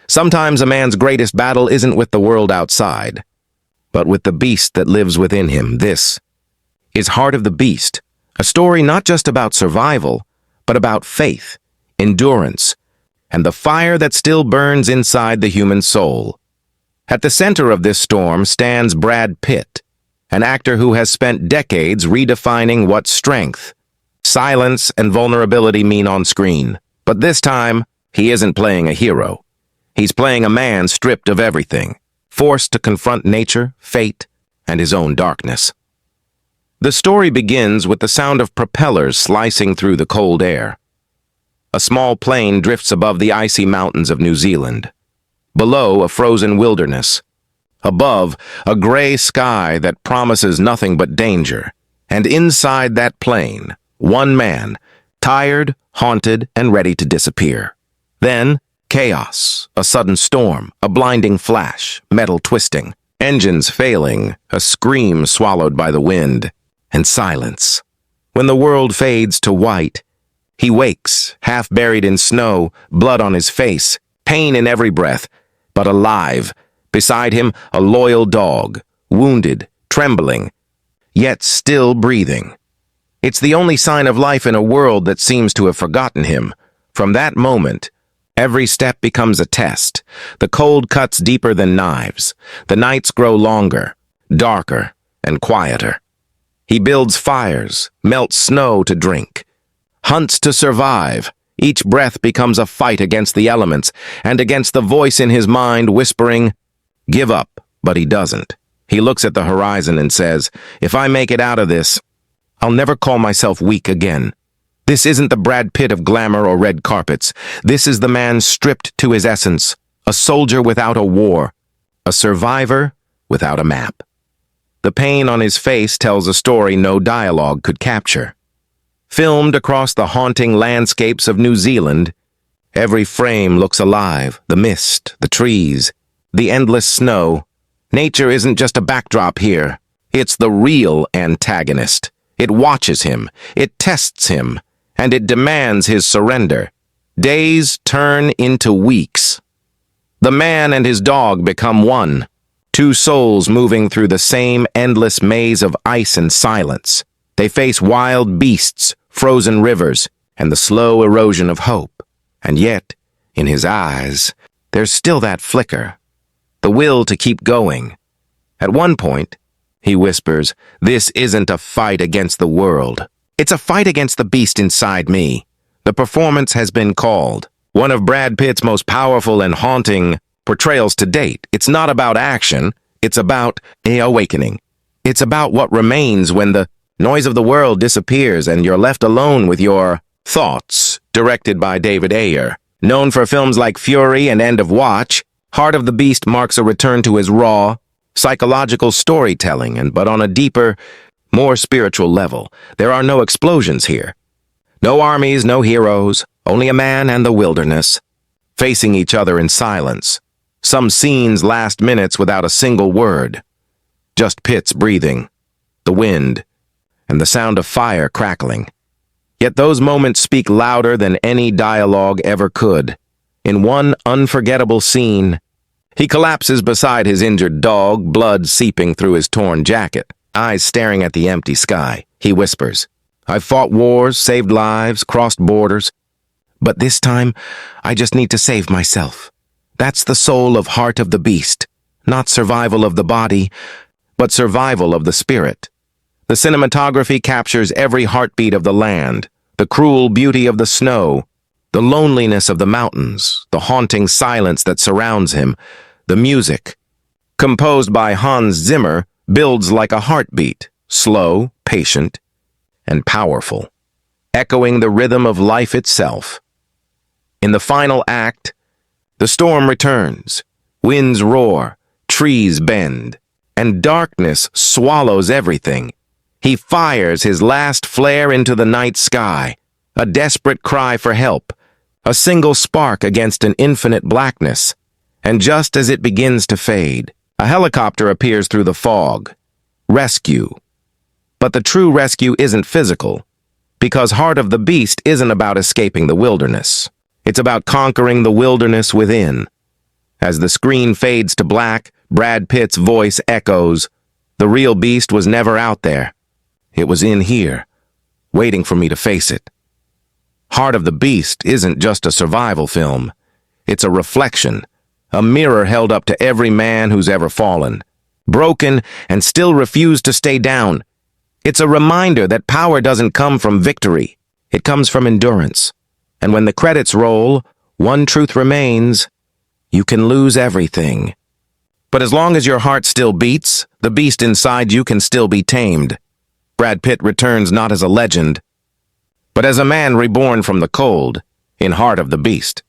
Sometimes a man's greatest battle isn't with the world outside, but with the beast that lives within him. This is Heart of the Beast, a story not just about survival, but about faith, endurance, and the fire that still burns inside the human soul. At the center of this storm stands Brad Pitt, an actor who has spent decades redefining what strength, silence, and vulnerability mean on screen. But this time, he isn't playing a hero. He's playing a man stripped of everything, forced to confront nature, fate, and his own darkness. The story begins with the sound of propellers slicing through the cold air. A small plane drifts above the icy mountains of New Zealand. Below, a frozen wilderness. Above, a gray sky that promises nothing but danger. And inside that plane, one man, tired, haunted, and ready to disappear. Then, chaos, a sudden storm, a blinding flash, metal twisting, engines failing, a scream swallowed by the wind, and silence. When the world fades to white, he wakes, half buried in snow, blood on his face, pain in every breath, but alive. Beside him, a loyal dog, wounded, trembling, yet still breathing. It's the only sign of life in a world that seems to have forgotten him. From that moment, every step becomes a test. The cold cuts deeper than knives. The nights grow longer, darker, and quieter. He builds fires, melts snow to drink, hunts to survive. Each breath becomes a fight against the elements and against the voice in his mind whispering, "Give up," but he doesn't. He looks at the horizon and says, "If I make it out of this, I'll never call myself weak again." This isn't the Brad Pitt of glamour or red carpets. This is the man stripped to his essence, a soldier without a war, a survivor without a map. The pain on his face tells a story no dialogue could capture. Filmed across the haunting landscapes of New Zealand, every frame looks alive, the mist, the trees, the endless snow. Nature isn't just a backdrop here. It's the real antagonist. It watches him, it tests him, and it demands his surrender. Days turn into weeks. The man and his dog become one, two souls moving through the same endless maze of ice and silence. They face wild beasts, frozen rivers, and the slow erosion of hope. And yet, in his eyes, there's still that flicker, the will to keep going. At one point, he whispers, "This isn't a fight against the world. It's a fight against the beast inside me." The performance has been called one of Brad Pitt's most powerful and haunting portrayals to date. It's not about action. It's about an awakening. It's about what remains when the noise of the world disappears and you're left alone with your thoughts. Directed by David Ayer. Known for films like Fury and End of Watch, Heart of the Beast marks a return to his raw, psychological storytelling, but on a deeper, more spiritual level. There are no explosions here. No armies, no heroes, only a man and the wilderness, facing each other in silence. Some scenes last minutes without a single word. Just Pitt's breathing, the wind, and the sound of fire crackling. Yet those moments speak louder than any dialogue ever could. In one unforgettable scene, he collapses beside his injured dog, blood seeping through his torn jacket. Eyes staring at the empty sky, he whispers, "I've fought wars, saved lives, crossed borders, but this time, I just need to save myself." That's the soul of Heart of the Beast, not survival of the body, but survival of the spirit. The cinematography captures every heartbeat of the land, the cruel beauty of the snow, the loneliness of the mountains, the haunting silence that surrounds him. The music, composed by Hans Zimmer, builds like a heartbeat, slow, patient, and powerful, echoing the rhythm of life itself. In the final act, the storm returns, winds roar, trees bend, and darkness swallows everything. He fires his last flare into the night sky, a desperate cry for help, a single spark against an infinite blackness. And just as it begins to fade, a helicopter appears through the fog. Rescue. But the true rescue isn't physical, because Heart of the Beast isn't about escaping the wilderness. It's about conquering the wilderness within. As the screen fades to black, Brad Pitt's voice echoes. The real beast was never out there. It was in here, waiting for me to face it. Heart of the Beast isn't just a survival film. It's a reflection, a mirror held up to every man who's ever fallen, broken, and still refused to stay down. It's a reminder that power doesn't come from victory. It comes from endurance. And when the credits roll, one truth remains: you can lose everything. But as long as your heart still beats, the beast inside you can still be tamed. Brad Pitt returns not as a legend, but as a man reborn from the cold, in Heart of the Beast.